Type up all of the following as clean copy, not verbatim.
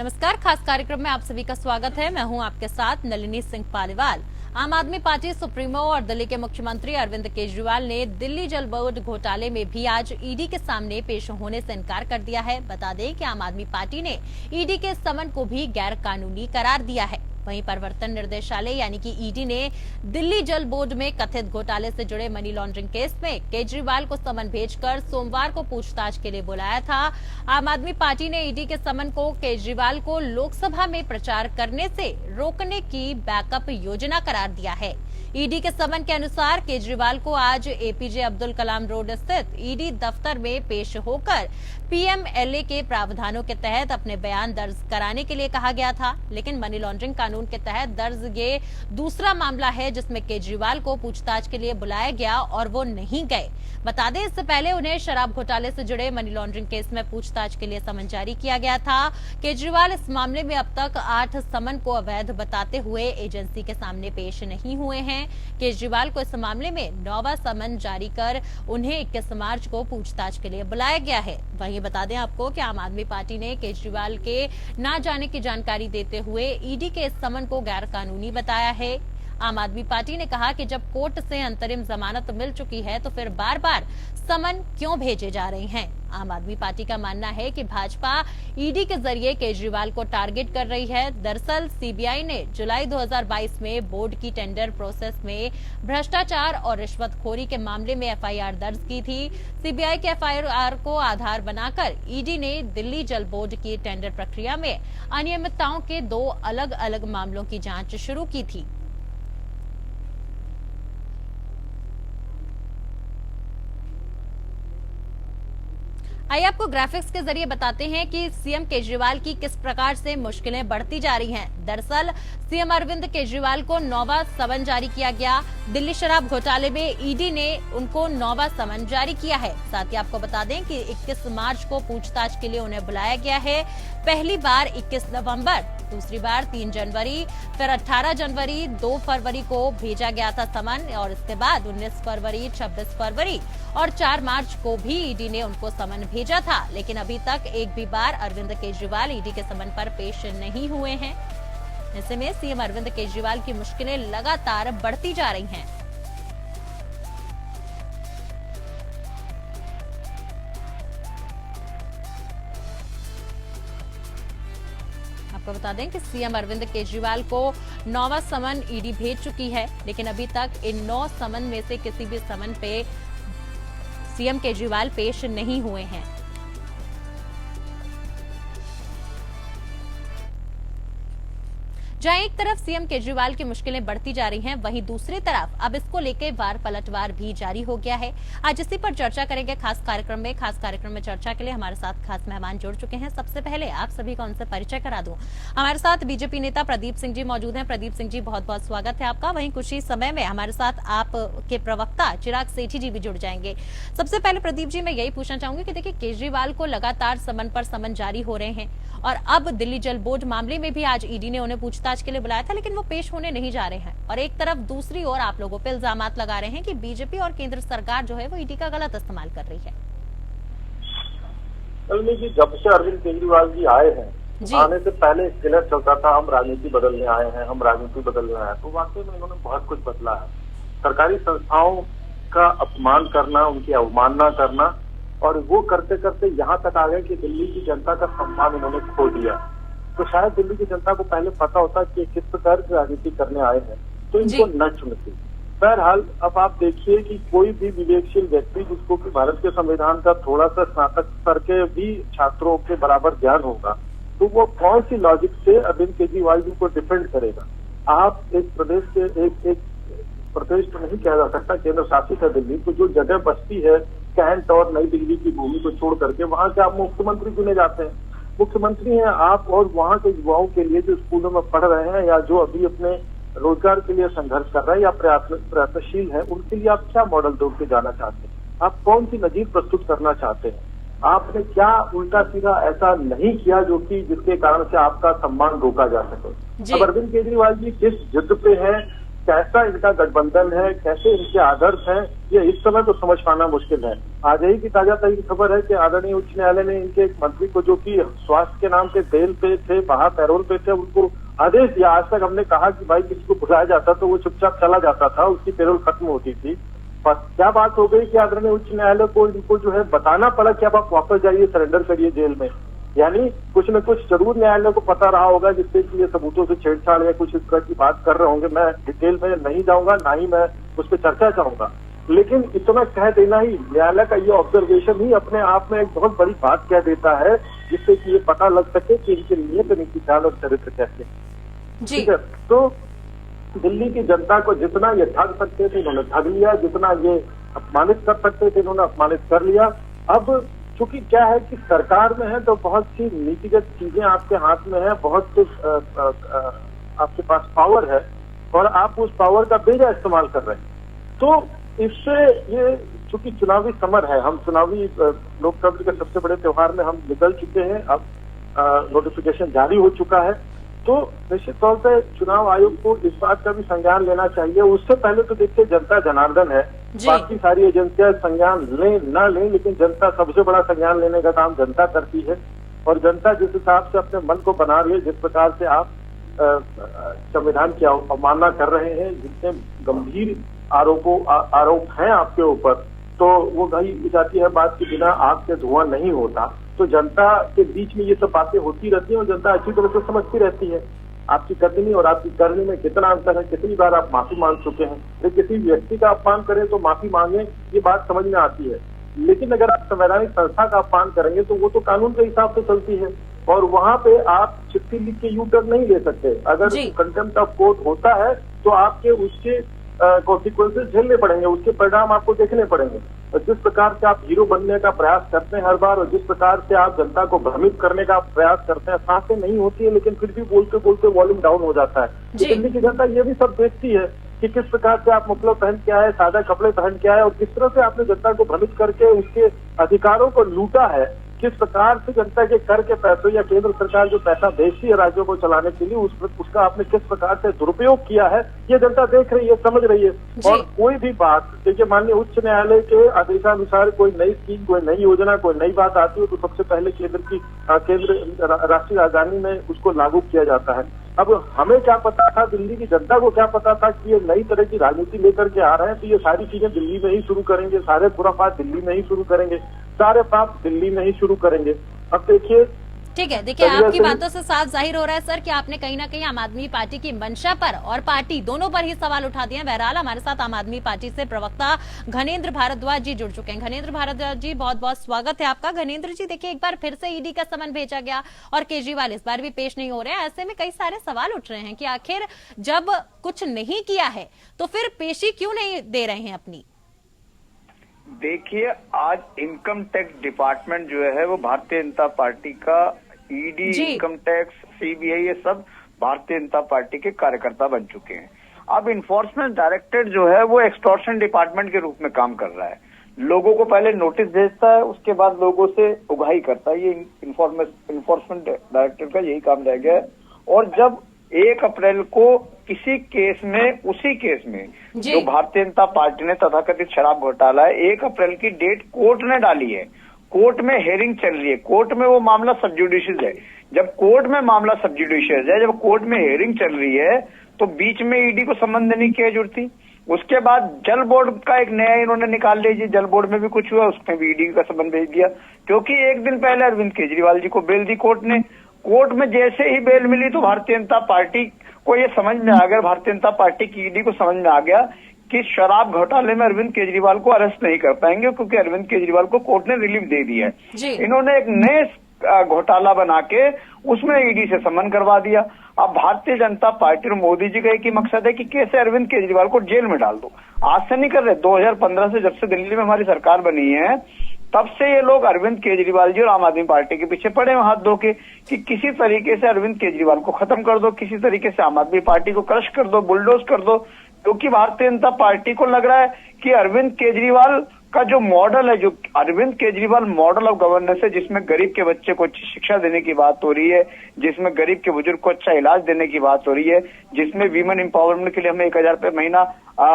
नमस्कार, खास कार्यक्रम में आप सभी का स्वागत है। मैं हूं आपके साथ नलिनी सिंह पालीवाल। आम आदमी पार्टी सुप्रीमो और दिल्ली के मुख्यमंत्री अरविंद केजरीवाल ने दिल्ली जल बोर्ड घोटाले में भी आज ईडी के सामने पेश होने से इनकार कर दिया है। बता दें कि आम आदमी पार्टी ने ईडी के समन को भी गैर कानूनी करार दिया है। वहीं प्रवर्तन निर्देशालय यानी कि ईडी ने दिल्ली जल बोर्ड में कथित घोटाले से जुड़े मनी लॉन्ड्रिंग केस में केजरीवाल को समन भेजकर सोमवार को पूछताछ के लिए बुलाया था। आम आदमी पार्टी ने ईडी के समन को केजरीवाल को लोकसभा में प्रचार करने से रोकने की बैकअप योजना करार दिया है। ईडी के समन के अनुसार केजरीवाल को आज एपीजे अब्दुल कलाम रोड स्थित ईडी दफ्तर में पेश होकर पीएमएलए के प्रावधानों के तहत अपने बयान दर्ज कराने के लिए कहा गया था, लेकिन मनी लॉन्ड्रिंग कानून के तहत दर्ज ये दूसरा मामला है जिसमें केजरीवाल को पूछताछ के लिए बुलाया गया और वो नहीं गए। बता दें, इससे पहले उन्हें शराब घोटाले से जुड़े मनी लॉन्ड्रिंग केस में पूछताछ के लिए समन जारी किया गया था। केजरीवाल इस मामले में अब तक 8 समन को अवैध बताते हुए एजेंसी के सामने पेश नहीं हुए हैं। केजरीवाल को इस मामले में 9वां समन जारी कर उन्हें 21 मार्च को पूछताछ के लिए बुलाया गया है। वहीं बता दें आपको कि आम आदमी पार्टी ने केजरीवाल के न जाने की जानकारी देते हुए ईडी के इस समन को गैर कानूनी बताया है। आम आदमी पार्टी ने कहा कि जब कोर्ट से अंतरिम जमानत मिल चुकी है तो फिर बार बार समन क्यों भेजे जा रहे हैं। आम आदमी पार्टी का मानना है कि भाजपा ईडी के जरिए केजरीवाल को टारगेट कर रही है। दरअसल सीबीआई ने जुलाई 2022 में बोर्ड की टेंडर प्रोसेस में भ्रष्टाचार और रिश्वतखोरी के मामले में एफआईआर दर्ज की थी। सीबीआई के एफआईआर को आधार बनाकर ईडी ने दिल्ली जल बोर्ड की टेंडर प्रक्रिया में अनियमितताओं के 2 अलग अलग मामलों की जांच शुरू की थी। आइए आपको ग्राफिक्स के जरिए बताते हैं कि सीएम केजरीवाल की किस प्रकार से मुश्किलें बढ़ती जा रही हैं। दरअसल सीएम अरविंद केजरीवाल को 9वां समन जारी किया गया। दिल्ली शराब घोटाले में ईडी ने उनको 9वां समन जारी किया है। साथ ही आपको बता दें कि 21 मार्च को पूछताछ के लिए उन्हें बुलाया गया है। पहली बार 21 नवंबर, दूसरी बार 3 जनवरी, फिर 18 जनवरी, 2 फरवरी को भेजा गया था समन और इसके बाद 19 फरवरी, 26 फरवरी और 4 मार्च को भी ईडी ने उनको समन भेजा था। लेकिन अभी तक एक भी बार अरविंद केजरीवाल ईडी के समन पर पेश नहीं हुए हैं। ऐसे में सीएम अरविंद केजरीवाल की मुश्किलें लगातार बढ़ती जा रही हैं। आपको बता दें कि सीएम अरविंद केजरीवाल को 9वां समन ईडी भेज चुकी है, लेकिन अभी तक इन 9 समन में से किसी भी समन पे सीएम केजरीवाल पेश नहीं हुए हैं। जहां एक तरफ सीएम केजरीवाल की मुश्किलें बढ़ती जा रही हैं, वहीं दूसरी तरफ अब इसको लेकर वार पलटवार भी जारी हो गया है। आज इसी पर चर्चा करेंगे खास कार्यक्रम में। खास कार्यक्रम में चर्चा के लिए हमारे साथ खास मेहमान जुड़ चुके हैं। सबसे पहले आप सभी का उनसे परिचय करा दूं। हमारे साथ बीजेपी नेता प्रदीप सिंह जी मौजूद हैं। प्रदीप सिंह जी, बहुत बहुत स्वागत है आपका। वहीं कुछ ही समय में हमारे साथ आपके प्रवक्ता चिराग सेठी जी भी जुड़ जाएंगे। सबसे पहले प्रदीप जी, मैं यही पूछना चाहूंगी कि देखिए, केजरीवाल को लगातार समन पर समन जारी हो रहे हैं और अब दिल्ली जल बोर्ड मामले में भी आज ईडी ने उन्हें पूछताछ के लिए बुलाया था, लेकिन वो पेश होने नहीं जा रहे हैं। और एक तरफ दूसरी ओर आप लोगों पे इल्जामात लगा रहे हैं कि बीजेपी और केंद्र सरकार जो है वो ईडी का गलत इस्तेमाल कर रही है। जब से अरविंद केजरीवाल जी आए हैं, आने से पहले क्लियर चलता था हम राजनीति बदलने आए हैं, हम राजनीति बदलने आए हैं। तो वाकई में इन्होंने बहुत कुछ बदला है। सरकारी संस्थाओं का अपमान करना, उनकी अवमानना करना, और वो करते करते यहाँ तक आ गए कि दिल्ली की जनता का सम्मान इन्होंने खो दिया। तो शायद दिल्ली की जनता को पहले पता होता कि किस प्रकार की राजनीति करने आए हैं तो इनको न चुनती। बहरहाल अब आप देखिए कि कोई भी विवेकशील व्यक्ति जिसको कि भारत के संविधान का थोड़ा सा स्नातक स्तर के भी छात्रों के बराबर ज्ञान होगा, तो वो कौन सी लॉजिक से अरविंद केजरीवाल जी को डिफेंड करेगा। आप एक प्रदेश के एक प्रदेश तो नहीं कहा जा सकता, केंद्र शासित है दिल्ली, तो जो जगह बचती है कैंट और नई दिल्ली की भूमि को छोड़ करके वहां से आप मुख्यमंत्री चुने जाते हैं। मुख्यमंत्री हैं आप, और वहां के युवाओं के लिए जो स्कूलों में पढ़ रहे हैं या जो अभी अपने रोजगार के लिए संघर्ष कर रहे हैं या प्रयत्नशील है, उनके लिए आप क्या मॉडल दे के जाना चाहते हैं? आप कौन सी नजीर प्रस्तुत करना चाहते हैं? आपने क्या उल्टा सीधा ऐसा नहीं किया जो कि जिसके कारण से आपका सम्मान रोका जा सके? अब अरविंद केजरीवाल जी जिस जिद पे है कैसा इनका गठबंधन है, कैसे इनके आदर्श हैं, ये इस समय तो समझ पाना मुश्किल है। आज ही की ताजा तरीन खबर है कि आदरणीय उच्च न्यायालय ने इनके एक मंत्री को, जो कि स्वास्थ्य के नाम पे जेल पे थे, बाहर पैरोल पे थे, उनको आदेश दिया। आज तक हमने कहा कि भाई किसी को बुलाया जाता तो वो चुपचाप चला जाता था, उसकी पैरोल खत्म होती थी। पर क्या बात हो गई कि आदरणीय उच्च न्यायालय को इनको जो है बताना पड़ा कि अब आप वापस जाइए, सरेंडर करिए जेल में। यानी कुछ न कुछ जरूर न्यायालय को पता रहा होगा, जिससे कि ये सबूतों से छेड़छाड़ या कुछ इस तरह की बात कर रहे होंगे। मैं डिटेल में नहीं जाऊंगा, ना ही मैं उस पर चर्चा चाहूंगा, लेकिन इस समय कह देना ही न्यायालय का ये ऑब्जर्वेशन ही अपने आप में एक बहुत बड़ी बात कह देता है, जिससे कि ये पता लग सके कि इनकी नीयत, इनकी चाल और चरित्र कैसे। ठीक है, तो दिल्ली की जनता को जितना ये ठग सकते थे इन्होंने ठग लिया, जितना ये अपमानित कर सकते थे इन्होंने अपमानित कर लिया। अब चूंकि क्या है कि सरकार में है तो बहुत सी नीतिगत चीजें आपके हाथ में है, बहुत आपके पास पावर है और आप उस पावर का बेजा इस्तेमाल कर रहे हैं। तो इससे ये चूंकि चुनावी समर है, हम चुनावी लोकतंत्र के सबसे बड़े त्योहार में हम निकल चुके हैं, अब नोटिफिकेशन जारी हो चुका है, तो निश्चित तौर पे चुनाव आयोग को इस बात का भी संज्ञान लेना चाहिए। उससे पहले तो देखिए जनता जनार्दन है, बाकी सारी एजेंसियां संज्ञान लें न लें, लेकिन जनता सबसे बड़ा संज्ञान लेने का काम जनता करती है। और जनता जिस हिसाब से अपने मन को बना रही है, जिस प्रकार से आप संविधान की अवमानना कर रहे हैं, जितने गंभीर आरोप हैं आपके ऊपर, तो वो भाई जाती है बात की बिना आग से धुआं नहीं होता। तो जनता के बीच में ये सब बातें होती रहती हैं और जनता अच्छी तरह से समझती रहती है आपकी करनी और आपकी करनी में कितना अंतर है। कितनी बार आप माफी मांग चुके हैं, लेकिन किसी व्यक्ति का अपमान करें तो माफी मांगे, ये बात समझ में आती है। लेकिन अगर आप संवैधानिक संस्था का अपमान करेंगे तो वो तो कानून के हिसाब से चलती है और वहां पे आप चिट्ठी लिख के यू टर्न नहीं ले सकते। अगर कंटेम्प्ट ऑफ कोर्ट होता है तो आपके उसके कॉन्सिक्वेंसेस झेलने पड़ेंगे, उसके परिणाम आपको देखने पड़ेंगे। और जिस प्रकार से आप हीरो बनने का प्रयास करते हैं हर बार, और जिस प्रकार से आप जनता को भ्रमित करने का प्रयास करते हैं, सांसें नहीं होती है लेकिन फिर भी बोलते बोलते वॉल्यूम डाउन हो जाता है। दिल्ली की जनता ये भी सब देखती है कि किस प्रकार से आप मफलर पहन के आए, सादा कपड़े पहन के आए और किस तरह से आपने जनता को भ्रमित करके उसके अधिकारों को लूटा है। किस प्रकार से जनता के कर के पैसों या केंद्र सरकार जो पैसा भेजती है राज्यों को चलाने के लिए, उसका आपने किस प्रकार से दुरुपयोग किया है, ये जनता देख रही है, समझ रही है। और कोई भी बात, देखिए माननीय उच्च न्यायालय के आदेशानुसार कोई नई स्कीम, कोई नई योजना, कोई नई बात आती है तो सबसे पहले केंद्र राष्ट्रीय राजधानी में उसको लागू किया जाता है। अब हमें क्या पता था, दिल्ली की जनता को क्या पता था कि ये नई तरह की राजनीति लेकर के आ रहे हैं, तो ये सारी चीजें दिल्ली में ही शुरू करेंगे, सारे खुराफात दिल्ली में ही शुरू करेंगे, सारे पाप दिल्ली में ही शुरू करेंगे। अब देखिए, ठीक है, देखिए आपकी बातों से साफ जाहिर हो रहा है सर कि आपने कहीं ना कहीं आम आदमी पार्टी की मंशा पर और पार्टी दोनों पर ही सवाल उठा दिए हैं। बहरहाल हमारे साथ आम आदमी पार्टी से प्रवक्ता घनेंद्र भारद्वाज जी जुड़ चुके हैं। घनेंद्र भारद्वाज जी, बहुत बहुत स्वागत है आपका। घनेंद्र जी, देखिए एक बार फिर से ईडी का समन भेजा गया और केजरीवाल इस बार भी पेश नहीं हो रहे हैं। ऐसे में कई सारे सवाल उठ रहे हैं कि आखिर जब कुछ नहीं किया है तो फिर पेशी क्यों नहीं दे रहे हैं अपनी? देखिए, आज इनकम टैक्स डिपार्टमेंट जो है वो भारतीय जनता पार्टी का, ईडी, इनकम टैक्स, सीबीआई, ये सब भारतीय जनता पार्टी के कार्यकर्ता बन चुके हैं। अब इन्फोर्समेंट डायरेक्टरेट जो है वो एक्सटॉर्शन डिपार्टमेंट के रूप में काम कर रहा है। लोगों को पहले नोटिस भेजता है, उसके बाद लोगों से उगाही करता है। ये इन्फोर्समेंट डायरेक्टरेट का यही काम रह गया है। और जब 1 अप्रैल को किसी केस में, उसी केस में जो भारतीय जनता पार्टी ने तथाकथित शराब घोटाला है, 1 अप्रैल की डेट कोर्ट ने डाली है। कोर्ट में हेयरिंग चल रही है, कोर्ट में वो मामला सब जुडिशियल है। जब कोर्ट में मामला सब जुडिशियल है, जब कोर्ट में हेयरिंग चल रही है, तो बीच में ईडी को संबंध नहीं किया जरूरत थी। उसके बाद जल बोर्ड का एक नया इन्होंने निकाल लिया, जल बोर्ड में भी कुछ हुआ, उसमें भी ईडी का संबंध भेज दिया, क्योंकि एक दिन पहले अरविंद केजरीवाल जी को बेल दी कोर्ट ने। कोर्ट में जैसे ही बेल मिली तो भारतीय जनता पार्टी को ये समझ में आ गया, भारतीय जनता पार्टी की ईडी को समझ में आ गया कि शराब घोटाले में अरविंद केजरीवाल को अरेस्ट नहीं कर पाएंगे, क्योंकि अरविंद केजरीवाल को कोर्ट ने रिलीफ दे दिया है। इन्होंने एक नए घोटाला बना के उसमें ईडी से समन करवा दिया। अब भारतीय जनता पार्टी और मोदी जी का एक ही मकसद है कि कैसे अरविंद केजरीवाल को जेल में डाल दो। आज से नहीं कर रहे, 2015 से जब से दिल्ली में हमारी सरकार बनी है तब से ये लोग अरविंद केजरीवाल जी और आम आदमी पार्टी के पीछे पड़े हैं हाथ धो के कि किसी तरीके से अरविंद केजरीवाल को खत्म कर दो, किसी तरीके से आम आदमी पार्टी को क्रश कर दो, बुलडोज कर दो। क्योंकि भारतीय जनता पार्टी को लग रहा है कि अरविंद केजरीवाल का जो मॉडल है, जो Arvind Kejriwal model of governance है, जिसमें गरीब के बच्चे को अच्छी शिक्षा देने की बात हो रही है, जिसमें गरीब के बुजुर्ग को अच्छा इलाज देने की बात हो रही है, जिसमें वीमेन एम्पावरमेंट के लिए हम 1000 रुपये महीना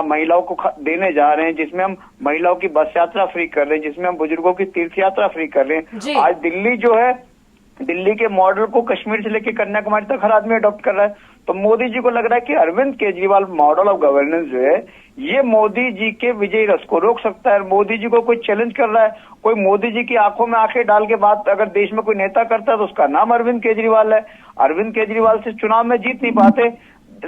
महिलाओं को देने जा रहे हैं, जिसमें हम महिलाओं की बस यात्रा फ्री कर रहे हैं, जिसमें हम बुजुर्गों की तीर्थ यात्रा फ्री कर रहे हैं। आज दिल्ली जो है, दिल्ली के मॉडल को कश्मीर से लेकर कन्याकुमारी तक हर आदमी अडॉप्ट कर रहा है। तो मोदी जी को लग रहा है कि Arvind Kejriwal model of governance जो है, ये मोदी जी के विजयी रस को रोक सकता है। मोदी जी को कोई चैलेंज कर रहा है, कोई मोदी जी की आंखों में आंखें डाल के बात अगर देश में कोई नेता करता है तो उसका नाम अरविंद केजरीवाल है। अरविंद केजरीवाल से चुनाव में जीत नहीं पाते।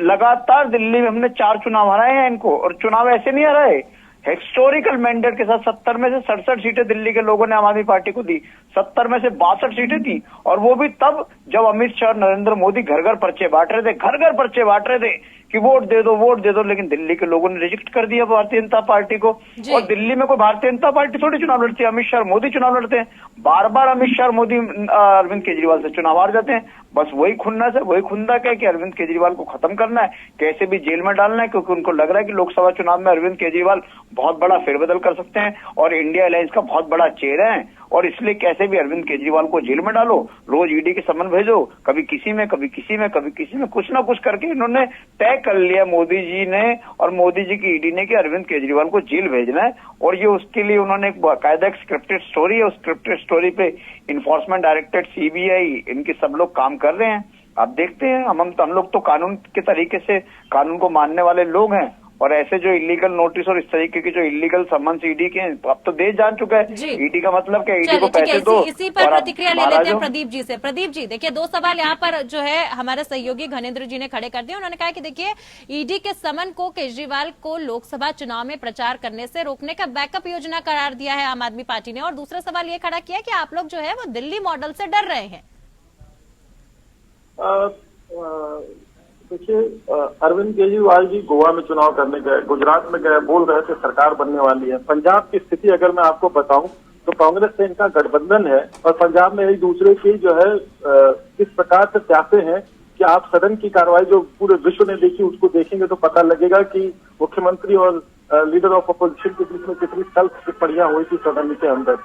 लगातार दिल्ली में हमने 4 चुनाव हराए हैं इनको, और चुनाव ऐसे नहीं हराए, हिस्टोरिकल मैंडेट के साथ 70 में से 67 सीटें दिल्ली के लोगों ने आम आदमी पार्टी को दी। 70 में से 62 सीटें थी, और वो भी तब जब अमित शाह और नरेंद्र मोदी घर घर पर्चे बांट रहे थे, घर घर पर्चे बांट रहे थे कि वोट दे दो, वोट दे दो। लेकिन दिल्ली के लोगों ने रिजेक्ट कर दिया भारतीय जनता पार्टी को। और दिल्ली में कोई भारतीय जनता पार्टी थोड़ी चुनाव लड़ती है, अमित शाह मोदी चुनाव लड़ते हैं। बार बार अमित शाह मोदी अरविंद केजरीवाल से चुनाव हार जाते हैं। बस वही खुन्नस है, वही खुंदक है कि अरविंद केजरीवाल को खत्म करना है, कैसे भी जेल में डालना है, क्योंकि उनको लग रहा है कि लोकसभा चुनाव में अरविंद केजरीवाल बहुत बड़ा फेरबदल कर सकते हैं और इंडिया अलायंस का बहुत बड़ा चेहरा है। और इसलिए कैसे भी अरविंद केजरीवाल को जेल में डालो, रोज ईडी के समन भेजो, कभी किसी में, कभी किसी में, कभी किसी में, कुछ ना कुछ करके इन्होंने तय कर लिया, मोदी जी ने और मोदी जी की ईडी ने, कि अरविंद केजरीवाल को जेल भेजना है। और ये उसके लिए उन्होंने एक बाकायदा एक स्क्रिप्टेड स्टोरी है, उस स्क्रिप्टेड स्टोरी पे इन्फोर्समेंट डायरेक्टरेट, सीबीआई, इनके सब लोग काम कर रहे हैं। आप देखते हैं, हम लोग तो कानून के तरीके से कानून को मानने वाले लोग हैं, और ऐसे जो इलीगल नोटिस और इस तरीके की जो इलीगल सम्मन ईडी के, अब तो देश जान चुका है ईडी का मतलब क्या, ईडी को पैसे दो। इसी पर प्रतिक्रिया ले लेते हैं प्रदीप जी से। प्रदीप जी, देखिए 2 सवाल यहाँ पर जो है हमारे सहयोगी घनेन्द्र जी ने खड़े कर दिए। उन्होंने कहा कि देखिए ईडी के समन को केजरीवाल को लोकसभा चुनाव में प्रचार करने से रोकने का बैकअप योजना करार दिया है आम आदमी पार्टी ने। और दूसरा सवाल ये खड़ा किया कि आप लोग जो है वो दिल्ली मॉडल से डर रहे हैं। देखिए, अरविंद केजरीवाल जी गोवा में चुनाव करने गए, गुजरात में गए, बोल रहे थे सरकार बनने वाली है। पंजाब की स्थिति अगर मैं आपको बताऊं तो कांग्रेस से इनका गठबंधन है, और पंजाब में एक दूसरे की जो है किस प्रकार से चाहते हैं कि आप सदन की कार्रवाई जो पूरे विश्व ने देखी उसको देखेंगे तो पता लगेगा कि मुख्यमंत्री और लीडर ऑफ अपोजिशन के बीच में कितनी सेल्फ टिप्पणियां हुई थी सदन के अंदर।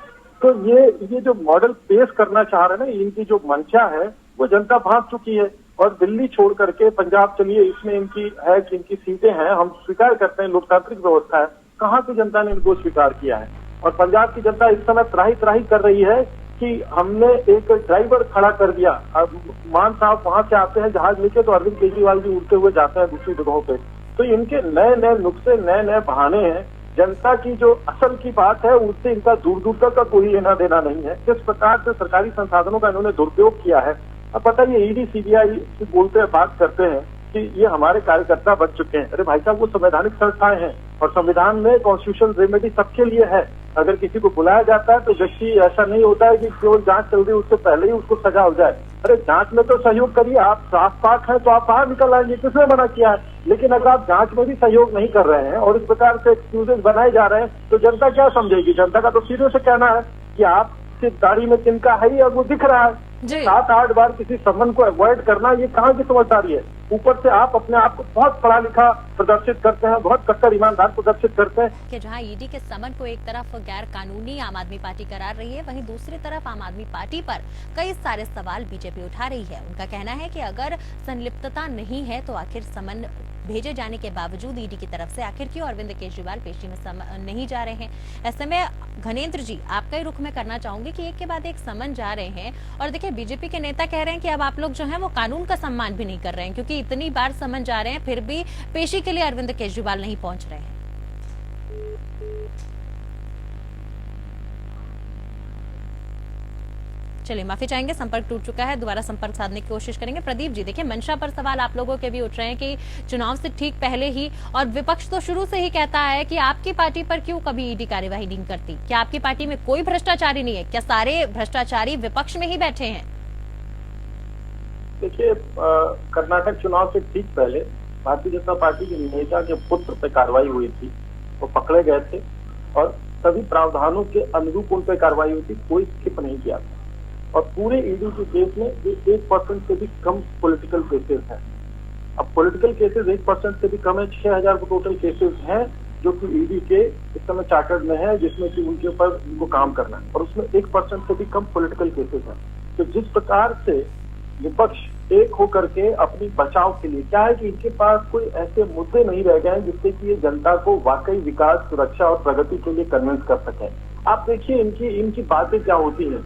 तो ये जो मॉडल पेश करना चाह रहे हैं ना, इनकी जो मंशा है वो जनता भांप चुकी है। और दिल्ली छोड़ करके पंजाब, चलिए इसमें इनकी है कि इनकी सीटें हैं, हम स्वीकार करते हैं, लोकतांत्रिक व्यवस्था है, कहाँ की जनता ने इनको स्वीकार किया है। और पंजाब की जनता इस समय त्राही त्राही कर रही है कि हमने एक ड्राइवर खड़ा कर दिया। अब मान साहब वहां से आते हैं जहाज लेके, तो अरविंद केजरीवाल जी उड़ते हुए जाते हैं दूसरी जगहों पे। तो इनके नए नए नुस्खे, नए नए बहाने हैं। जनता की जो असल की बात है उससे इनका दूर दूर तक का कोई लेना देना नहीं है। किस प्रकार से सरकारी संसाधनों का इन्होंने दुरुपयोग किया है। अब पता है, ईडी सीबीआई से बोलते हैं, बात करते हैं कि ये हमारे कार्यकर्ता बन चुके हैं। अरे भाई साहब, वो संवैधानिक संस्थाएं हैं और संविधान में कॉन्स्टिट्यूशनल रेमेडी सबके लिए है। अगर किसी को बुलाया जाता है तो व्यक्ति, ऐसा नहीं होता है कि केवल जांच चल रही है उससे पहले ही उसको सजा हो जाए। अरे जांच में तो सहयोग करिए, आप साफ पाक हैं तो आप बाहर निकल आएंगे, किसने मना किया है। लेकिन अगर आप जांच में भी सहयोग नहीं कर रहे हैं और इस प्रकार से एक्सक्यूजेज बनाए जा रहे हैं तो जनता क्या समझेगी। जनता का तो सीधे से कहना है कि आप सिर्फ दाढ़ी में तिनका है ही और वो दिख रहा है। 7-8 बार किसी समन को अवॉइड करना, ये कहाँ की समझदारी है। ऊपर से आप अपने आप को बहुत पढ़ा लिखा प्रदर्शित करते हैं, बहुत कट्टर ईमानदार प्रदर्शित करते हैं। कि जहां ईडी के समन को एक तरफ गैर कानूनी आम आदमी पार्टी करार रही है, वहीं दूसरी तरफ आम आदमी पार्टी पर कई सारे सवाल बीजेपी उठा रही है। उनका कहना है कि अगर संलिप्तता नहीं है तो आखिर समन भेजे जाने के बावजूद ईडी की तरफ से आखिर क्यों अरविंद केजरीवाल पेशी में नहीं जा रहे हैं। ऐसे में घनेन्द्र जी, आपका ही रुख में करना चाहूंगी कि एक के बाद एक समन जा रहे हैं, और देखिए बीजेपी के नेता कह रहे हैं कि अब आप लोग जो है वो कानून का सम्मान भी नहीं कर रहे हैं, क्योंकि इतनी बार समन जा रहे हैं फिर भी पेशी के लिए अरविंद केजरीवाल नहीं पहुंच रहे हैं। चलिए माफी चाहेंगे, संपर्क टूट चुका है, दोबारा संपर्क साधने की कोशिश करेंगे। प्रदीप जी, देखिए मंशा पर सवाल आप लोगों के भी उठ रहे हैं कि चुनाव से ठीक पहले ही, और विपक्ष तो शुरू से ही कहता है कि आपकी पार्टी पर क्यों कभी ईडी कार्यवाही नहीं करती। क्या आपकी पार्टी में कोई भ्रष्टाचारी नहीं है? क्या सारे भ्रष्टाचारी विपक्ष में ही बैठे हैं? देखिए, कर्नाटक चुनाव से ठीक पहले भारतीय जनता पार्टी के नेता के पुत्र पे कार्रवाई हुई थी, वो पकड़े गए थे और सभी प्रावधानों के अनुरूप उन पर कार्रवाई हुई थी, कोई स्किप नहीं किया था। और पूरे ईडी के केस में 1% से भी कम पॉलिटिकल केसेस हैं। अब पॉलिटिकल केसेस 1% से भी कम है, 6000 टोटल केसेस हैं, जो कि ईडी के इस समय चार्टर्ड में है, जिसमें कि उनके ऊपर उनको काम करना है, और उसमें 1% से भी कम पॉलिटिकल केसेस हैं। तो जिस प्रकार से विपक्ष एक होकर के अपनी बचाव के लिए, क्या है कि इनके पास कोई ऐसे मुद्दे नहीं रह गए हैं जिससे कि ये जनता को वाकई विकास, सुरक्षा और प्रगति के लिए कन्विंस कर सके। आप देखिए इनकी बातें क्या होती हैं।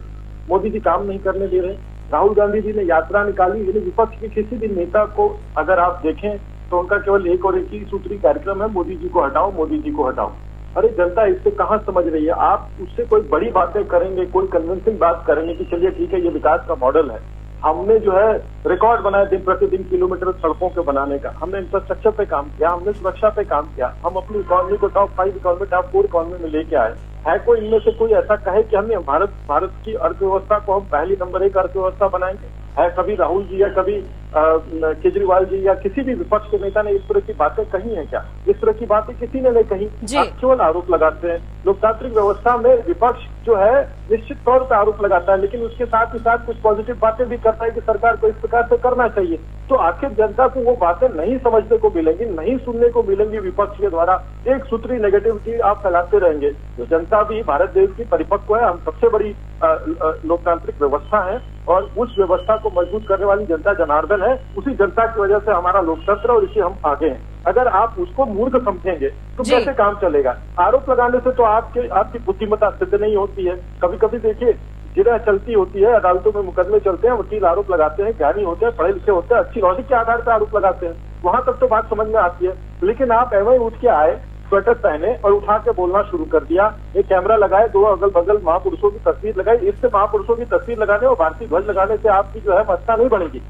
मोदी जी काम नहीं करने दे रहे, राहुल गांधी जी ने यात्रा निकाली, यानी विपक्ष के किसी भी नेता को अगर आप देखें तो उनका केवल एक और एक ही सूत्री कार्यक्रम है, मोदी जी को हटाओ, मोदी जी को हटाओ। अरे जनता इससे कहाँ समझ रही है? आप उससे कोई बड़ी बातें करेंगे, कोई कन्विंसिंग बात करेंगे कि चलिए ठीक है, ये विकास का मॉडल है, हमने जो है रिकॉर्ड बनाया दिन प्रतिदिन किलोमीटर सड़कों के बनाने का, हमने इंफ्रास्ट्रक्चर पे काम किया, हमने सुरक्षा पे काम किया, हम अपनी इकोनॉमी को टॉप 5 इकोनॉमी, टॉप 4 इकोनॉमी में लेके आए। है कोई इनमें से कोई ऐसा कहे कि हमने भारत की अर्थव्यवस्था को हम पहली नंबर 1 अर्थव्यवस्था बनाएंगे? है कभी राहुल जी या कभी केजरीवाल जी या किसी भी विपक्ष के नेता ने इस तरह की बातें कही हैं क्या? इस तरह की बातें किसी ने नहीं कही। आप केवल आरोप लगाते हैं। लोकतांत्रिक व्यवस्था में विपक्ष जो है निश्चित तौर पर आरोप लगाता है, लेकिन उसके साथ ही साथ कुछ पॉजिटिव बातें भी करता है कि सरकार को इस प्रकार से करना चाहिए। तो आखिर जनता को वो बातें नहीं समझने को मिलेंगी, नहीं सुनने को मिलेंगी विपक्ष के द्वारा। एक सूत्री नेगेटिविटी आप फैलाते रहेंगे। तो जनता भी भारत देश की परिपक्व है, हम सबसे बड़ी लोकतांत्रिक व्यवस्था है, और उस व्यवस्था को मजबूत करने वाली जनता जनार्दन है। उसी जनता की वजह से हमारा लोकतंत्र और इसे हम आगे हैं। अगर आप उसको मूर्ख समझेंगे तो कैसे काम चलेगा? आरोप लगाने से तो आपकी बुद्धिमत्ता सिद्ध नहीं होती है। कभी कभी देखिए जिरह चलती होती है, अदालतों में मुकदमे चलते हैं, वकील आरोप लगाते हैं, ज्ञानी होते हैं, पढ़े लिखे होते हैं, अच्छी लॉजिक के आधार पर आरोप लगाते हैं, वहां तक तो बात समझ में आती है। लेकिन आप एवं उठ के आए, स्वेटर पहने और उठा के बोलना शुरू कर दिया, एक कैमरा लगाए, 2 अगल बगल महापुरुषों की तस्वीर लगाई। इससे महापुरुषों की तस्वीर लगाने और भारतीय ध्वज लगाने से आपकी जो है महत्ता नहीं बढ़ेगी।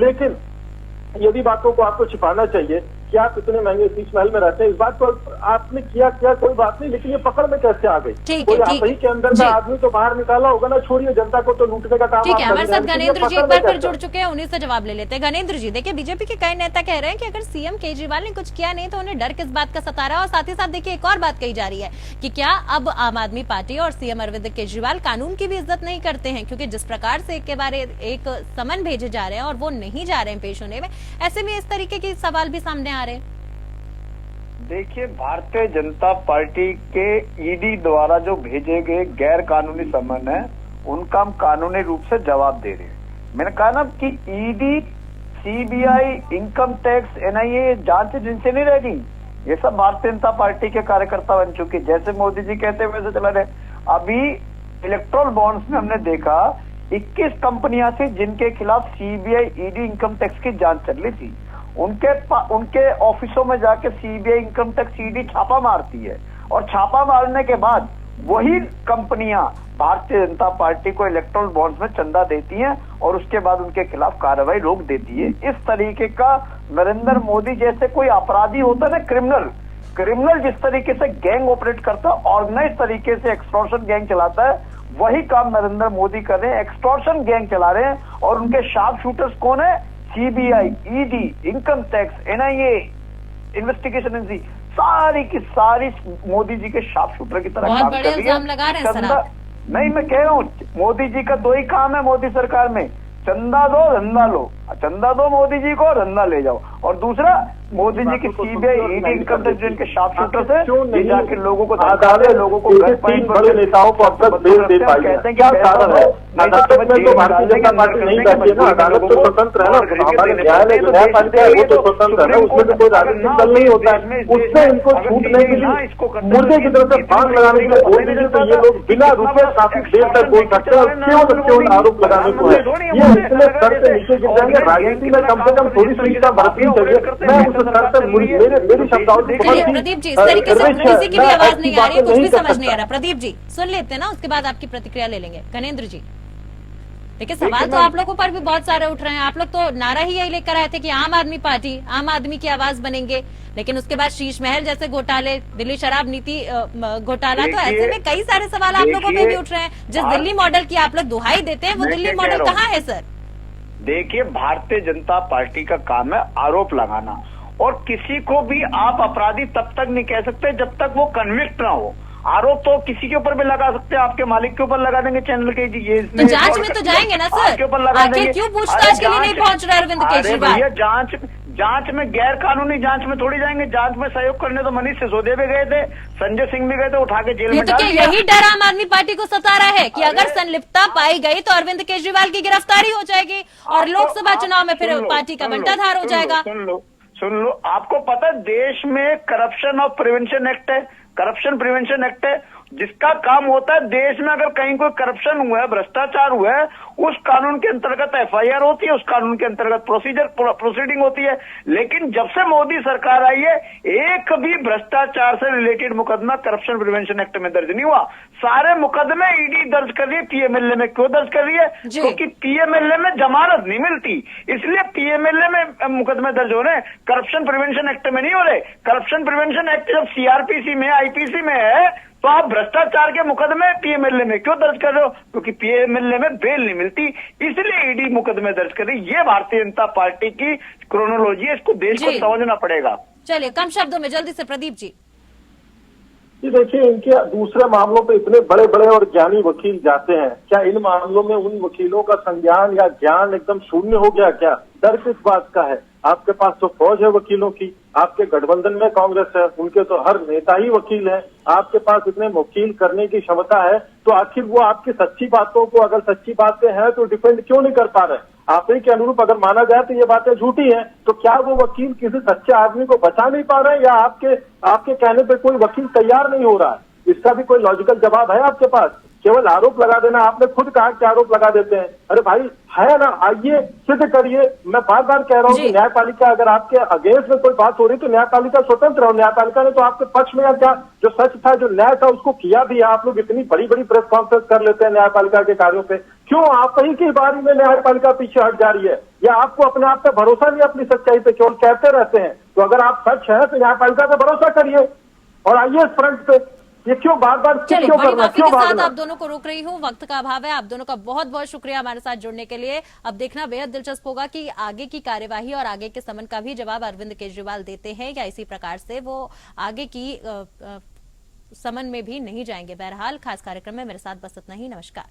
लेकिन यदि बातों को आपको छिपाना चाहिए कि आप इतने महंगे शीश महल में रहते हैं, इस बात को आपने किया कोई बात नहीं, लेकिन ये पकड़ में कैसे आ गई? कोई आप ही के अंदर का आदमी तो बाहर निकाला होगा ना। छोड़िए, जनता को तो लूटने का काम। ठीक है, हमारे साथ गणेंद्र जी एक बार फिर जुड़ चुके हैं, उन्हीं से जवाब ले लेते हैं। गणेंद्र जी, देखिए बीजेपी के कई नेता कह रहे हैं कि अगर सीएम केजरीवाल ने कुछ किया नहीं तो उन्हें डर किस बात का सता रहा है। और साथ ही साथ देखिए एक और बात कही जा रही है कि क्या अब आम आदमी पार्टी और सीएम अरविंद केजरीवाल कानून की भी इज्जत नहीं करते हैं, क्योंकि जिस प्रकार से एक के बारे एक समन भेजे जा रहे हैं और वो नहीं जा रहे हैं पेश होने में, ऐसे में इस तरीके के सवाल भी सामने आ रहे हैं। देखिए, भारतीय जनता पार्टी के ईडी द्वारा जो भेजे गए गैर कानूनी समन है, उनका हम कानूनी रूप से जवाब दे रहे हैं। मैंने कहा ना कि ED, CBI, income tax, NIA जांच जिनसे नहीं रह गई, ये सब भारतीय जनता पार्टी के कार्यकर्ता बन चुके। जैसे मोदी जी कहते वैसे चला रहे। अभी इलेक्ट्रल बॉन्ड्स में हमने देखा 21 कंपनियां थी जिनके खिलाफ सीबीआई, ईडी, इनकम टैक्स की जांच चल रही थी। उनके ऑफिसों में जाके सीबीआई, इनकम टैक्स, ईडी छापा मारती है, और छापा मारने के बाद वही कंपनियां भारतीय जनता पार्टी को इलेक्ट्रल बॉन्ड्स में चंदा देती हैं और उसके बाद उनके खिलाफ कार्रवाई रोक देती है। इस तरीके का नरेंद्र मोदी जैसे कोई अपराधी होता है ना, क्रिमिनल जिस तरीके से गैंग ऑपरेट करता है, ऑर्गेनाइज तरीके से एक्सटॉर्शन गैंग चलाता है, वही काम नरेंद्र मोदी कर रहे हैं। एक्सटॉर्शन गैंग चला रहे हैं, और उनके शार्प शूटर्स कौन है? CBI, ED, income tax, NIA, investigation agency, सारी की सारी मोदी जी के शार्प शूटर की तरह काम कर रही है। नहीं, मैं कह रहा हूँ मोदी जी का 2 ही काम है मोदी सरकार में, चंदा दो, धंधा लो। चंदा दो मोदी जी को, धंधा ले जाओ। और दूसरा, मोदी जी की सीबीआई, ईडी, इनकम टैक्स जो इनके शार्प शूटर्स है, ये जाके लोगों को लोगों को घर 3 बड़े नेताओं को अब तक बेल दे पाई है। क्या कारण है? अदालत में तो भारतीय जनता पार्टी नहीं बैठी है ना, अदालत तो स्वतंत्र है ना, हमारे न्यायालय जो न्यायपालिका है वो तो स्वतंत्र है, उसमें तो कोई राजनीतिक दल नहीं होता है। उससे इनको छूट नहीं मिली, मुद्दे की तरफ से बांध लगाने के लिए बोल दीजिए तो ये लोग बिना रुके काफी देर तक बोल सकते हैं, और केवल आरोप लगाने को है। ये इतने स्तर से नीचे गिर जाएंगे। राजनीति में कम से कम थोड़ी सुविधा बरतनी चाहिए। मैं उस स्तर से मेरी शब्दावली प्रदीप जी, इस तरीके से किसी की भी आवाज नहीं आ रही, कुछ भी समझ नहीं आ रहा। प्रदीप जी सुन लेते हैं ना, उसके बाद आपकी प्रतिक्रिया ले लेंगे। गणेंद्र जी, देखिए सवाल तो आप लोगों पर भी बहुत सारे उठ रहे हैं। आप लोग तो नारा ही यही लेकर आए थे कि आम आदमी पार्टी, आम आदमी की आवाज बनेंगे, लेकिन उसके बाद शीश महल जैसे घोटाले, दिल्ली शराब नीति घोटाला, तो ऐसे में कई सारे सवाल आप लोगों पे भी उठ रहे हैं। जिस दिल्ली मॉडल की आप लोग दुहाई देते हैं, वो दिल्ली मॉडल कहाँ है सर? देखिए, भारतीय जनता पार्टी का काम है आरोप लगाना, और किसी को भी आप अपराधी तब तक नहीं कह सकते जब तक वो कन्विक्ट ना हो। आरोप तो किसी के ऊपर भी लगा सकते हैं, आपके मालिक के ऊपर लगा देंगे, चैनल के ये तो जांच में तो जाएंगे ना सर, के ऊपर लगा देंगे। क्यों पूछताछ के लिए नहीं पहुंच रहे अरविंद केजरीवाल? जांच में, गैर कानूनी जांच में थोड़ी जाएंगे। जांच में सहयोग करने तो मनीष सिसोदिया भी गए थे, संजय सिंह भी गए थे, उठा के जेल में तो डाल क्या दिया। यही डर आम आदमी पार्टी को सता रहा है कि अगर संलिप्तता पाई गई तो अरविंद केजरीवाल की गिरफ्तारी हो जाएगी और लोकसभा चुनाव में फिर पार्टी का बंटाधार हो जाएगा? सुन लो, आपको पता है देश में करप्शन ऑफ प्रिवेंशन एक्ट है, करप्शन प्रिवेंशन एक्ट है, जिसका काम होता है देश में अगर कहीं कोई करप्शन हुआ है, भ्रष्टाचार हुआ है, उस कानून के अंतर्गत एफआईआर होती है, उस कानून के अंतर्गत प्रोसीडिंग होती है। लेकिन जब से मोदी सरकार आई है, एक भी भ्रष्टाचार से रिलेटेड मुकदमा करप्शन प्रिवेंशन एक्ट में दर्ज नहीं हुआ। सारे मुकदमे ईडी दर्ज कर रही है पीएमएलए में। क्यों दर्ज कर रही है? क्योंकि पीएमएलए में जमानत नहीं मिलती, इसलिए पीएमएलए में मुकदमे दर्ज हो रहे हैं, करप्शन प्रिवेंशन एक्ट में नहीं हो रहे। करप्शन प्रिवेंशन एक्ट जब सीआरपीसी में, आईपीसी में है, तो आप भ्रष्टाचार के मुकदमे पीएमएलए में क्यों दर्ज कर रहे हो? क्योंकि पीएमएलए में बेल नहीं मिलती, इसलिए ईडी मुकदमे दर्ज कर रही। ये भारतीय जनता पार्टी की क्रोनोलॉजी है, इसको देश को समझना पड़ेगा। चलिए कम शब्दों में जल्दी से प्रदीप जी। देखिए, इनके दूसरे मामलों पे इतने बड़े बड़े और ज्ञानी वकील जाते हैं, क्या इन मामलों में उन वकीलों का संज्ञान या ज्ञान एकदम शून्य हो गया क्या? डर किस बात का है? आपके पास तो फौज है वकीलों की, आपके गठबंधन में कांग्रेस है, उनके तो हर नेता ही वकील है, आपके पास इतने वकील करने की क्षमता है, तो आखिर वो आपकी सच्ची बातों को, अगर सच्ची बातें हैं तो डिफेंड क्यों नहीं कर पा रहे? आप ही के अनुरूप अगर माना जाए तो ये बातें झूठी हैं, तो क्या वो वकील किसी सच्चे आदमी को बचा नहीं पा रहे, या आपके कहने पे कोई वकील तैयार नहीं हो रहा है? इसका भी कोई लॉजिकल जवाब है आपके पास? केवल आरोप लगा देना, आपने खुद कहा कि आरोप लगा देते हैं। अरे भाई, है ना, आइए सिद्ध करिए। मैं बार बार कह रहा हूँ कि न्यायपालिका, अगर आपके अगेंस्ट में कोई बात हो रही तो न्यायपालिका स्वतंत्र हो। न्यायपालिका ने तो आपके पक्ष में क्या जो सच था, जो न्याय था, उसको किया भी। आप लोग इतनी बड़ी बड़ी प्रेस कॉन्फ्रेंस कर लेते हैं न्यायपालिका के कार्यों पे, क्यों आप ही की बारी में न्यायपालिका पीछे हट जा रही है? या आपको अपने आप पे भरोसा नहीं, अपनी सच्चाई पे केवल कहते रहते हैं? तो अगर आप सच है तो न्यायपालिका पे भरोसा करिए और आइए इस फ्रंट पे। ये क्यों बार बार चलिए, बड़ी माफी के साथ आप दोनों को रोक रही हूँ, वक्त का अभाव है। आप दोनों का बहुत बहुत शुक्रिया हमारे साथ जुड़ने के लिए। अब देखना बेहद दिलचस्प होगा कि आगे की कार्यवाही और आगे के समन का भी जवाब अरविंद केजरीवाल देते हैं या इसी प्रकार से वो आगे की समन में भी नहीं जाएंगे। बहरहाल खास कार्यक्रम में मेरे साथ बस इतना ही। नमस्कार।